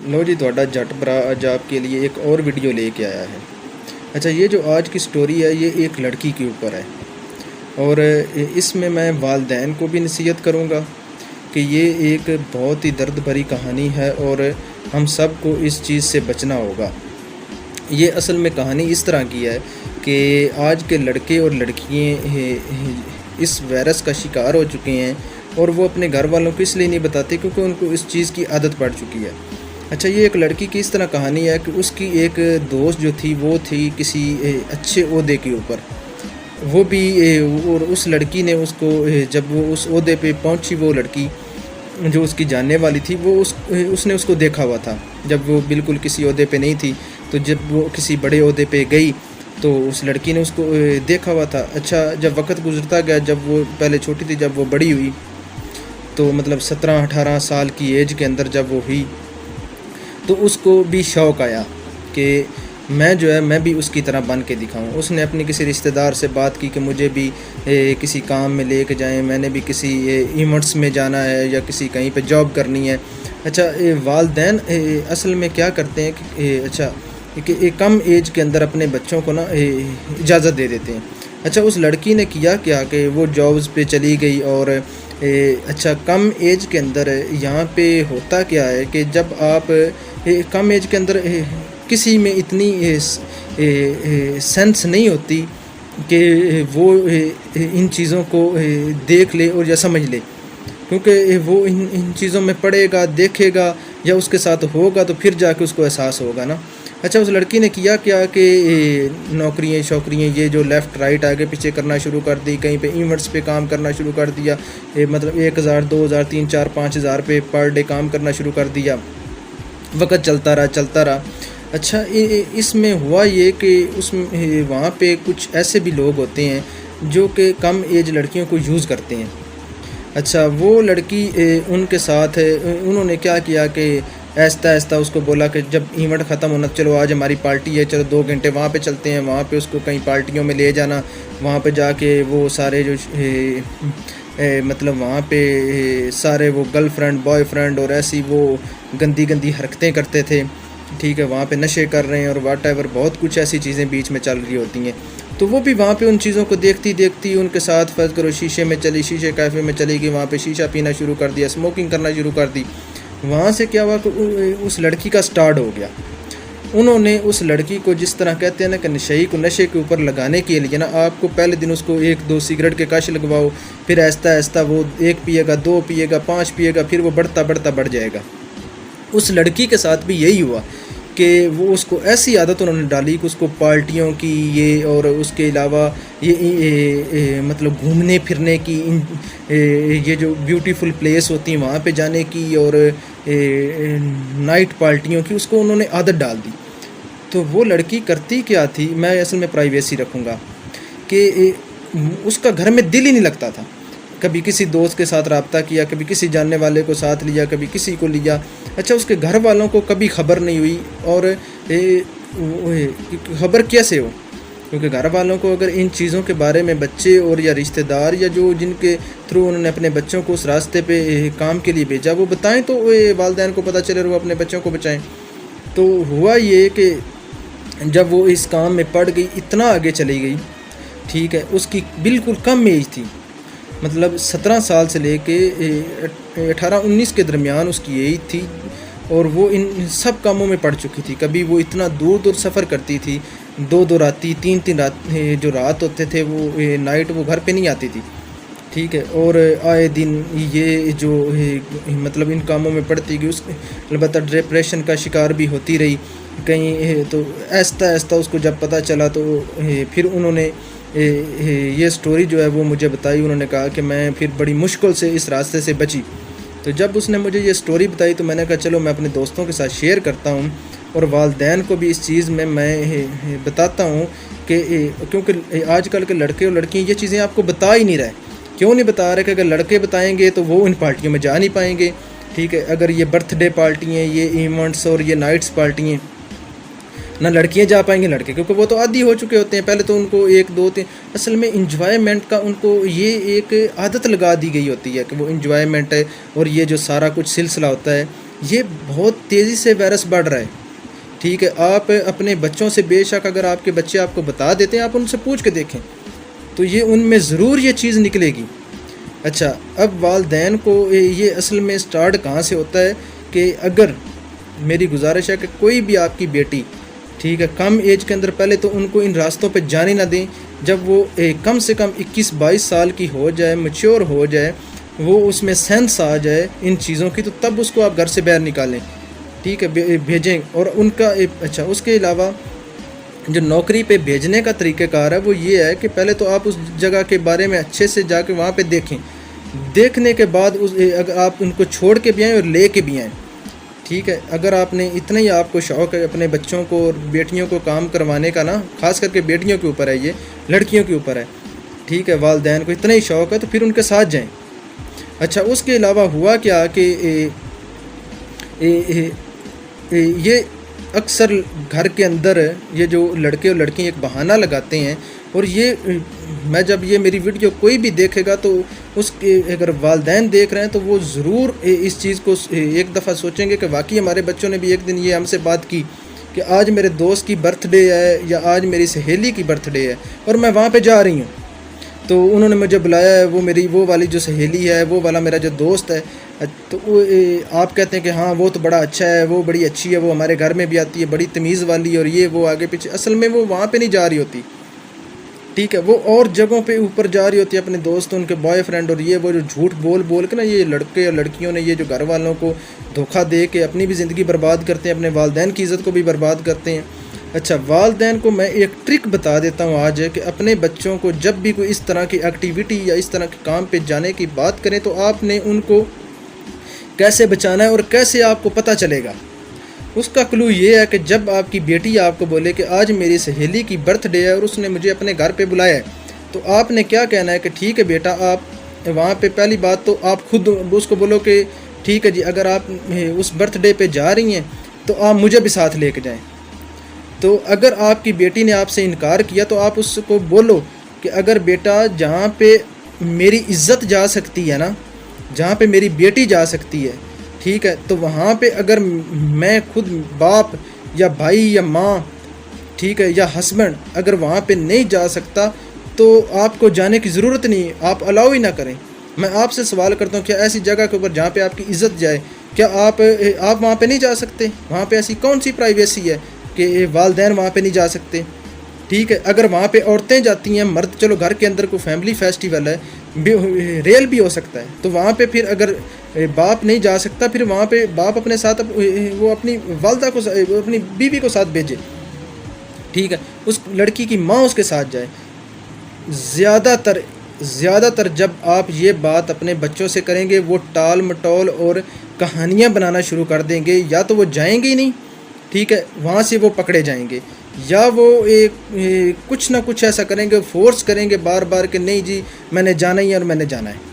لو جی تھوڑا جٹ برا آج آپ کے لیے ایک اور ویڈیو لے کے آیا ہے۔ اچھا، یہ جو آج کی سٹوری ہے یہ ایک لڑکی کے اوپر ہے، اور اس میں والدین کو بھی نصیحت کروں گا کہ یہ ایک بہت ہی درد بھری کہانی ہے اور ہم سب کو اس چیز سے بچنا ہوگا۔ یہ اصل میں کہانی اس طرح کی ہے کہ آج کے لڑکے اور لڑکیاں اس وائرس کا شکار ہو چکے ہیں، اور وہ اپنے گھر والوں کو اس لیے نہیں بتاتے کیونکہ ان کو اس چیز کی عادت پڑ چکی ہے۔ اچھا، یہ ایک لڑکی کی اس طرح کہانی ہے کہ اس کی ایک دوست جو تھی وہ تھی کسی اچھے عہدے کے اوپر، وہ بھی اور اس لڑکی نے اس کو جب وہ اس عہدے پہ پہنچی، وہ لڑکی جو اس کی جاننے والی تھی وہ اس نے اس کو دیکھا ہوا تھا جب وہ بالکل کسی عہدے پہ نہیں تھی، تو جب وہ کسی بڑے عہدے پہ گئی تو اس لڑکی نے اس کو دیکھا ہوا تھا۔ اچھا، جب وقت گزرتا گیا، جب وہ پہلے چھوٹی تھی جب وہ بڑی ہوئی تو مطلب 17-18 سال کی ایج کے اندر جب وہ ہوئی تو اس کو بھی شوق آیا کہ میں بھی اس کی طرح بن کے دکھاؤں۔ اس نے اپنی کسی رشتہ دار سے بات کی کہ مجھے بھی کسی کام میں لے کے جائیں، میں نے بھی کسی ایونٹس میں جانا ہے یا کسی کہیں پہ جاب کرنی ہے۔ اچھا، والدین اصل میں کیا کرتے ہیں کہ کم ایج کے اندر اپنے بچوں کو اجازت دے دیتے ہیں۔ اچھا، اس لڑکی نے کیا کہ وہ جابز پہ چلی گئی، اور اچھا کم ایج کے اندر یہاں پہ ہوتا کیا ہے کہ جب آپ کم ایج کے اندر کسی میں اتنی سینس نہیں ہوتی کہ وہ ان چیزوں کو دیکھ لے اور یا سمجھ لے، کیونکہ وہ ان چیزوں میں پڑھے گا، دیکھے گا یا اس کے ساتھ ہوگا تو پھر جا کے اس کو احساس ہوگا نا۔ اچھا، اس لڑکی نے کیا کہ نوکریاں یہ جو لیفٹ رائٹ آگے پیچھے کرنا شروع کر دی، کہیں پہ ایونٹس پہ کام کرنا شروع کر دیا، مطلب 1000 2000 3 4 5000 پہ پر ڈے کام کرنا شروع کر دیا۔ وقت چلتا رہا۔ اچھا، اس میں ہوا یہ کہ وہاں پہ کچھ ایسے بھی لوگ ہوتے ہیں جو کہ کم ایج لڑکیوں کو یوز کرتے ہیں۔ اچھا، وہ لڑکی ان کے ساتھ انہوں نے کیا کہ آہستہ اس کو بولا کہ جب ایونٹ ختم ہونا، چلو آج ہماری پارٹی ہے، چلو 2 گھنٹے وہاں پہ چلتے ہیں، وہاں پہ اس کو کئی پارٹیوں میں لے جانا، وہاں پہ جا کے وہ سارے جو مطلب وہاں پہ سارے وہ گرل فرینڈ بوائے فرینڈ اور ایسی وہ گندی حرکتیں کرتے تھے، ٹھیک ہے، وہاں پہ نشے کر رہے ہیں اور واٹ ایور بہت کچھ ایسی چیزیں بیچ میں چل رہی ہوتی ہیں۔ تو وہ بھی وہاں پہ ان چیزوں کو دیکھتی ان کے ساتھ فرض کرو شیشے کیفے میں چلی گئی، وہاں پہ شیشہ پینا شروع کر دیا، اسموکنگ کرنا شروع کر دی۔ وہاں سے کیا ہوا کہ اس لڑکی کا سٹارٹ ہو گیا۔ انہوں نے اس لڑکی کو جس طرح کہتے ہیں نا کہ نشئی کو نشے کے اوپر لگانے کے لیے آپ کو پہلے دن اس کو 1-2 سگریٹ کے کش لگواؤ، پھر آہستہ وہ 1 پیے گا، 2 پیے گا، 5 پیے گا، پھر وہ بڑھتا بڑھ جائے گا۔ اس لڑکی کے ساتھ بھی یہی ہوا کہ وہ اس کو ایسی عادت انہوں نے ڈالی کہ اس کو پارٹیوں کی یہ اور اس کے علاوہ یہ مطلب گھومنے پھرنے کی یہ جو بیوٹیفل پلیس ہوتی ہیں وہاں پہ جانے کی اور نائٹ پارٹیوں کی اس کو انہوں نے عادت ڈال دی۔ تو وہ لڑکی کرتی کیا تھی، میں اصل میں پرائیویسی رکھوں گا کہ اس کا گھر میں دل ہی نہیں لگتا تھا۔ کبھی کسی دوست کے ساتھ رابطہ کیا، کبھی کسی جاننے والے کو ساتھ لیا، کبھی کسی کو لیا۔ اچھا، اس کے گھر والوں کو کبھی خبر نہیں ہوئی، اور خبر کیسے ہو؟ کیونکہ گھر والوں کو اگر ان چیزوں کے بارے میں بچے اور یا رشتہ دار یا جو جن کے تھرو انہوں نے اپنے بچوں کو اس راستے پہ کام کے لیے بھیجا وہ بتائیں تو والدین کو پتہ چلے اور وہ اپنے بچوں کو بچائیں۔ تو ہوا یہ کہ جب وہ اس کام میں پڑ گئی، اتنا آگے چلی گئی، ٹھیک ہے، اس کی بالکل کم ایج تھی، مطلب 17 سال سے لے کے 18-19 کے درمیان اس کی ایج تھی، اور وہ ان سب کاموں میں پڑ چکی تھی۔ کبھی وہ اتنا دور سفر کرتی تھی، 2 راتی 3 رات جو رات ہوتے تھے وہ نائٹ وہ گھر پہ نہیں آتی تھی، ٹھیک ہے، اور آئے دن یہ جو مطلب ان کاموں میں پڑتی گئی، اس البتہ ڈپریشن کا شکار بھی ہوتی رہی کہیں۔ تو آہستہ اس کو جب پتہ چلا تو پھر انہوں نے یہ سٹوری جو ہے وہ مجھے بتائی۔ انہوں نے کہا کہ میں پھر بڑی مشکل سے اس راستے سے بچی۔ تو جب اس نے مجھے یہ سٹوری بتائی تو میں نے کہا چلو میں اپنے دوستوں کے ساتھ شیئر کرتا ہوں اور والدین کو بھی اس چیز میں بتاتا ہوں کہ کیونکہ آج کل کے لڑکے اور لڑکیاں یہ چیزیں آپ کو بتا ہی نہیں رہے۔ کیوں نہیں بتا رہے کہ اگر لڑکے بتائیں گے تو وہ ان پارٹیوں میں جا نہیں پائیں گے، ٹھیک ہے، اگر یہ برتھ ڈے پارٹی ہیں، یہ ایونٹس اور یہ نائٹس پارٹی ہیں، نہ لڑکیاں جا پائیں گے لڑکے، کیونکہ وہ تو عادی ہو چکے ہوتے ہیں۔ پہلے تو ان کو 1-2-3 اصل میں انجوائمنٹ کا ان کو یہ ایک عادت لگا دی گئی ہوتی ہے کہ وہ انجوائمنٹ ہے، اور یہ جو سارا کچھ سلسلہ ہوتا ہے یہ بہت تیزی سے وائرس بڑھ رہا ہے، ٹھیک ہے. آپ اپنے بچوں سے بے شک اگر آپ کے بچے آپ کو بتا دیتے ہیں، آپ ان سے پوچھ کے دیکھیں تو یہ ان میں ضرور یہ چیز نکلے گی. اچھا، اب والدین کو یہ اصل میں سٹارٹ کہاں سے ہوتا ہے کہ اگر میری گزارش ہے کہ کوئی بھی آپ کی بیٹی، ٹھیک ہے، کم ایج کے اندر پہلے تو ان کو ان راستوں پہ جانے نہ دیں. جب وہ کم سے کم 21-22 سال کی ہو جائے، میچور ہو جائے، وہ اس میں سینس آ جائے ان چیزوں کی، تو تب اس کو آپ گھر سے باہر نکالیں، ٹھیک ہے، بھیجیں. اور ان کا اچھا، اس کے علاوہ جو نوکری پہ بھیجنے کا طریقہ کار ہے وہ یہ ہے کہ پہلے تو آپ اس جگہ کے بارے میں اچھے سے جا کے وہاں پہ دیکھیں. دیکھنے کے بعد اگر آپ ان کو چھوڑ کے بھی آئیں اور لے کے بھی آئیں، ٹھیک ہے. اگر آپ نے اتنا ہی آپ کو شوق ہے اپنے بچوں کو اور بیٹیوں کو کام کروانے کا نا، خاص کر کے بیٹیوں کے اوپر ہے، یہ لڑکیوں کے اوپر ہے، ٹھیک ہے، والدین کو اتنا ہی شوق ہے تو پھر ان کے ساتھ جائیں. اچھا، اس کے علاوہ ہوا کیا کہ یہ اکثر گھر کے اندر یہ جو لڑکے اور لڑکیاں ایک بہانہ لگاتے ہیں، اور یہ میں جب یہ میری ویڈیو کوئی بھی دیکھے گا تو اس کے اگر والدین دیکھ رہے ہیں تو وہ ضرور اس چیز کو ایک دفعہ سوچیں گے کہ واقعی ہمارے بچوں نے بھی ایک دن یہ ہم سے بات کی کہ آج میرے دوست کی برتھ ڈے ہے یا آج میری سہیلی کی برتھ ڈے ہے اور میں وہاں پہ جا رہی ہوں، تو انہوں نے مجھے بلایا ہے، وہ والی جو سہیلی ہے، وہ والا میرا جو دوست ہے، تو آپ کہتے ہیں کہ ہاں وہ تو بڑا اچھا ہے، وہ بڑی اچھی ہے، وہ ہمارے گھر میں بھی آتی ہے، بڑی تمیز والی، اور یہ وہ آگے پیچھے. اصل میں وہ وہاں پہ نہیں جا رہی ہوتی، ٹھیک ہے، وہ اور جگہوں پہ اوپر جا رہی ہوتی ہے، اپنے دوست، ان کے بوائے فرینڈ، اور یہ وہ جو جھوٹ بول کے نا، یہ لڑکے اور لڑکیوں نے یہ جو گھر والوں کو دھوکہ دے کے اپنی بھی زندگی برباد کرتے ہیں، اپنے والدین کی عزت کو بھی برباد کرتے ہیں. اچھا، والدین کو میں ایک ٹرک بتا دیتا ہوں آج کہ اپنے بچوں کو جب بھی کوئی اس طرح کی ایکٹیویٹی یا اس طرح کے کام پہ جانے کی بات کریں تو آپ نے ان کو کیسے بچانا ہے اور کیسے آپ کو پتہ چلے گا. اس کا کلو یہ ہے کہ جب آپ کی بیٹی آپ کو بولے کہ آج میری سہیلی کی برتھ ڈے ہے اور اس نے مجھے اپنے گھر پہ بلایا ہے، تو آپ نے کیا کہنا ہے کہ ٹھیک ہے بیٹا، آپ وہاں پہ پہلی بات تو آپ خود اس کو بولو کہ ٹھیک ہے جی، اگر آپ اس برتھ ڈے پہ جا رہی ہیں تو آپ مجھے بھی ساتھ لے کے جائیں. تو اگر آپ کی بیٹی نے آپ سے انکار کیا تو آپ اس کو بولو کہ اگر بیٹا جہاں پہ میری عزت جا سکتی ہے نا، جہاں پہ میری بیٹی جا سکتی ہے، ٹھیک ہے، تو وہاں پہ اگر میں خود باپ یا بھائی یا ماں، ٹھیک ہے، یا ہسبینڈ اگر وہاں پہ نہیں جا سکتا تو آپ کو جانے کی ضرورت نہیں، آپ الاؤ ہی نہ کریں. میں آپ سے سوال کرتا ہوں، کیا ایسی جگہ کے اوپر جہاں پہ آپ کی عزت جائے، کیا آپ وہاں پہ نہیں جا سکتے؟ وہاں پہ ایسی کون سی پرائیویسی ہے کہ والدین وہاں پہ نہیں جا سکتے؟ ٹھیک ہے، اگر وہاں پہ عورتیں جاتی ہیں، مرد چلو گھر کے اندر کوئی فیملی فیسٹیول ہے، ریل بھی ہو سکتا ہے، تو وہاں پہ پھر اگر باپ نہیں جا سکتا، پھر وہاں پہ باپ اپنے ساتھ وہ اپنی والدہ کو، اپنی بیوی کو ساتھ بھیجے، ٹھیک ہے، اس لڑکی کی ماں اس کے ساتھ جائے. زیادہ تر جب آپ یہ بات اپنے بچوں سے کریں گے، وہ ٹال مٹول اور کہانیاں بنانا شروع کر دیں گے. یا تو وہ جائیں گے ہی نہیں، ٹھیک ہے، وہاں سے وہ پکڑے جائیں گے، یا وہ کچھ نہ کچھ ایسا کریں گے، فورس کریں گے بار بار کہ نہیں جی میں نے جانا ہی ہے اور میں نے جانا ہے.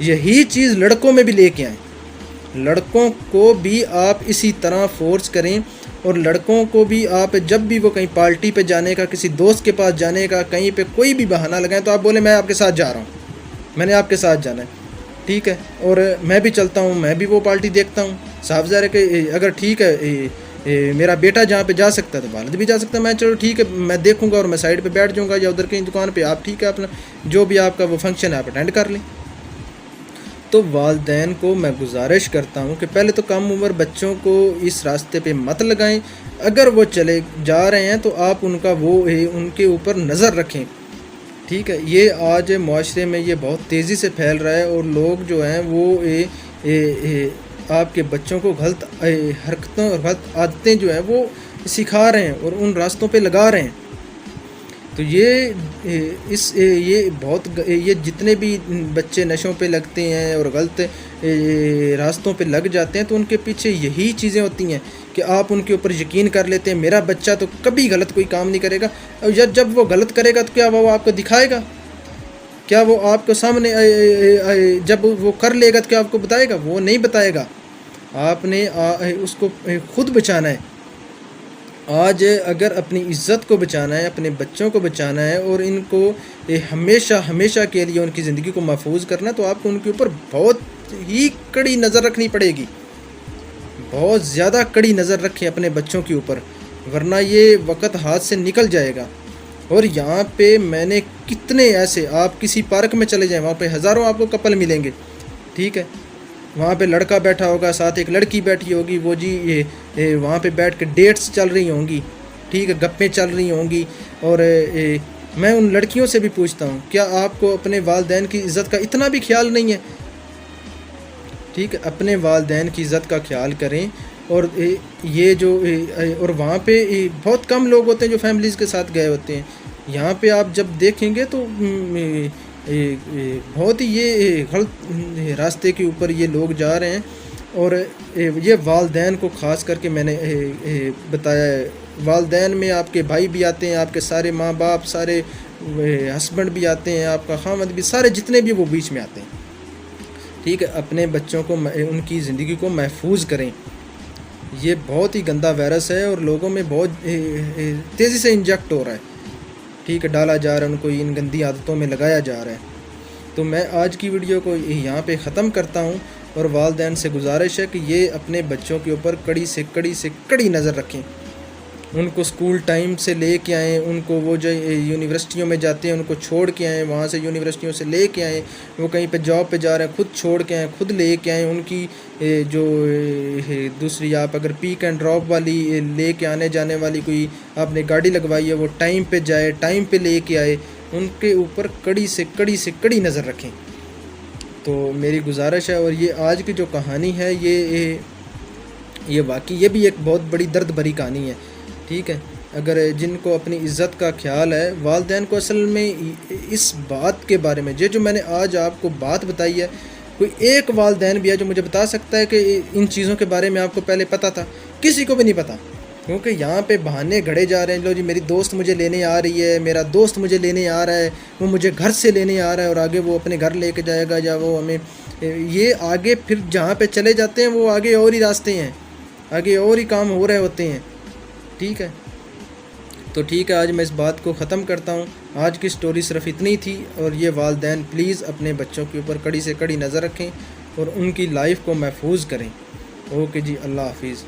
یہی چیز لڑکوں میں بھی لے کے آئیں. لڑکوں کو بھی آپ اسی طرح فورس کریں، اور لڑکوں کو بھی آپ جب بھی وہ کہیں پارٹی پہ جانے کا، کسی دوست کے پاس جانے کا، کہیں پہ کوئی بھی بہانہ لگائیں تو آپ بولیں میں آپ کے ساتھ جا رہا ہوں، میں نے آپ کے ساتھ جانا ہے، ٹھیک ہے، اور میں بھی چلتا ہوں، میں بھی وہ پارٹی دیکھتا ہوں. صاف ظاہر ہے کہ اگر ٹھیک ہے میرا بیٹا جہاں پہ جا سکتا ہے تو والد بھی جا سکتا ہے. میں چلو ٹھیک ہے، میں دیکھوں گا اور میں سائڈ پہ بیٹھ جاؤں گا یا ادھر کہیں دکان پہ، آپ ٹھیک ہے اپنا جو بھی آپ کا وہ فنکشن ہے آپ اٹینڈ کر لیں. تو والدین کو میں گزارش کرتا ہوں کہ پہلے تو کم عمر بچوں کو اس راستے پہ مت لگائیں. اگر وہ چلے جا رہے ہیں تو آپ ان کے اوپر نظر رکھیں، ٹھیک ہے. یہ آج معاشرے میں یہ بہت تیزی سے پھیل رہا ہے، اور لوگ جو ہیں وہ آپ کے بچوں کو غلط حرکتوں اور غلط عادتیں جو ہیں وہ سکھا رہے ہیں اور ان راستوں پہ لگا رہے ہیں. تو یہ جتنے بھی بچے نشوں پہ لگتے ہیں اور غلط راستوں پہ لگ جاتے ہیں تو ان کے پیچھے یہی چیزیں ہوتی ہیں کہ آپ ان کے اوپر یقین کر لیتے ہیں میرا بچہ تو کبھی غلط کوئی کام نہیں کرے گا. اور جب وہ غلط کرے گا تو کیا وہ آپ کو دکھائے گا؟ کیا وہ آپ کو سامنے جب وہ کر لے گا تو کیا آپ کو بتائے گا؟ وہ نہیں بتائے گا. آپ نے اس کو خود بچانا ہے. آج اگر اپنی عزت کو بچانا ہے، اپنے بچوں کو بچانا ہے اور ان کو ہمیشہ کے لیے ان کی زندگی کو محفوظ کرنا ہے تو آپ کو ان کے اوپر بہت ہی کڑی نظر رکھنی پڑے گی. بہت زیادہ کڑی نظر رکھیں اپنے بچوں کے اوپر، ورنہ یہ وقت ہاتھ سے نکل جائے گا۔ اور یہاں پہ میں نے کتنے ایسے، آپ کسی پارک میں چلے جائیں وہاں پہ ہزاروں آپ کو کپل ملیں گے، ٹھیک ہے، وہاں پہ لڑکا بیٹھا ہوگا، ساتھ ایک لڑکی بیٹھی ہوگی، وہ جی یہ وہاں پہ بیٹھ کے ڈیٹس چل رہی ہوں گی، ٹھیک ہے، گپیں چل رہی ہوں گی۔ اور میں ان لڑکیوں سے بھی پوچھتا ہوں، کیا آپ کو اپنے والدین کی عزت کا اتنا بھی خیال نہیں ہے؟ ٹھیک ہے، اپنے والدین کی عزت کا خیال کریں۔ اور یہ جو اور وہاں پہ بہت کم لوگ ہوتے ہیں جو فیملیز کے ساتھ گئے ہوتے ہیں، یہاں پہ آپ جب دیکھیں گے تو بہت ہی یہ غلط راستے کے اوپر یہ لوگ جا رہے ہیں۔ اور یہ والدین کو خاص کر کے میں نے بتایا ہے، والدین میں آپ کے بھائی بھی آتے ہیں، آپ کے سارے ماں باپ، سارے ہسبینڈ بھی آتے ہیں، آپ کا خاوند بھی، سارے جتنے بھی وہ بیچ میں آتے ہیں، ٹھیک ہے۔ اپنے بچوں کو، ان کی زندگی کو محفوظ کریں۔ یہ بہت ہی گندا وائرس ہے اور لوگوں میں بہت تیزی سے انجیکٹ ہو رہا ہے، ٹھیک ہے، ڈالا جا رہا ہے، ان کو ان گندی عادتوں میں لگایا جا رہا ہے۔ تو میں آج کی ویڈیو کو یہاں پہ ختم کرتا ہوں، اور والدین سے گزارش ہے کہ یہ اپنے بچوں کے اوپر کڑی سے کڑی نظر رکھیں، ان کو اسکول ٹائم سے لے کے آئیں، ان کو وہ جو یونیورسٹیوں میں جاتے ہیں ان کو چھوڑ کے آئیں، وہاں سے یونیورسٹیوں سے لے کے آئیں، وہ کہیں پہ جاب پہ جا رہے ہیں خود چھوڑ کے آئیں، خود لے کے آئیں۔ ان کی جو دوسری، آپ اگر پیک اینڈ ڈراپ والی لے کے آنے جانے والی کوئی آپ نے گاڑی لگوائی ہے، وہ ٹائم پہ جائے، ٹائم پہ لے کے آئے، ان کے اوپر کڑی سے کڑی نظر رکھیں۔ تو میری گزارش ہے، اور یہ آج کی جو کہانی ہے یہ واقعی یہ بھی ایک بہت بڑی درد بھری کہانی ہے، ٹھیک ہے۔ اگر جن کو اپنی عزت کا خیال ہے، والدین کو اصل میں اس بات کے بارے میں جو میں نے آج آپ کو بات بتائی ہے، کوئی ایک والدین بھی ہے جو مجھے بتا سکتا ہے کہ ان چیزوں کے بارے میں آپ کو پہلے پتہ تھا؟ کسی کو بھی نہیں پتہ، کیونکہ یہاں پہ بہانے گھڑے جا رہے ہیں، لو جی میری دوست مجھے لینے آ رہی ہے، میرا دوست مجھے لینے آ رہا ہے، وہ مجھے گھر سے لینے آ رہا ہے، اور آگے وہ اپنے گھر لے کے جائے گا، یا وہ ہمیں یہ آگے پھر جہاں پہ چلے جاتے ہیں وہ آگے اور ہی راستے ہیں، آگے اور ہی کام ہو رہے ہوتے ہیں، ٹھیک ہے۔ تو ٹھیک ہے، آج میں اس بات کو ختم کرتا ہوں۔ آج کی سٹوری صرف اتنی تھی، اور یہ والدین پلیز اپنے بچوں کے اوپر کڑی سے کڑی نظر رکھیں اور ان کی لائف کو محفوظ کریں۔ اوکے جی، اللہ حافظ۔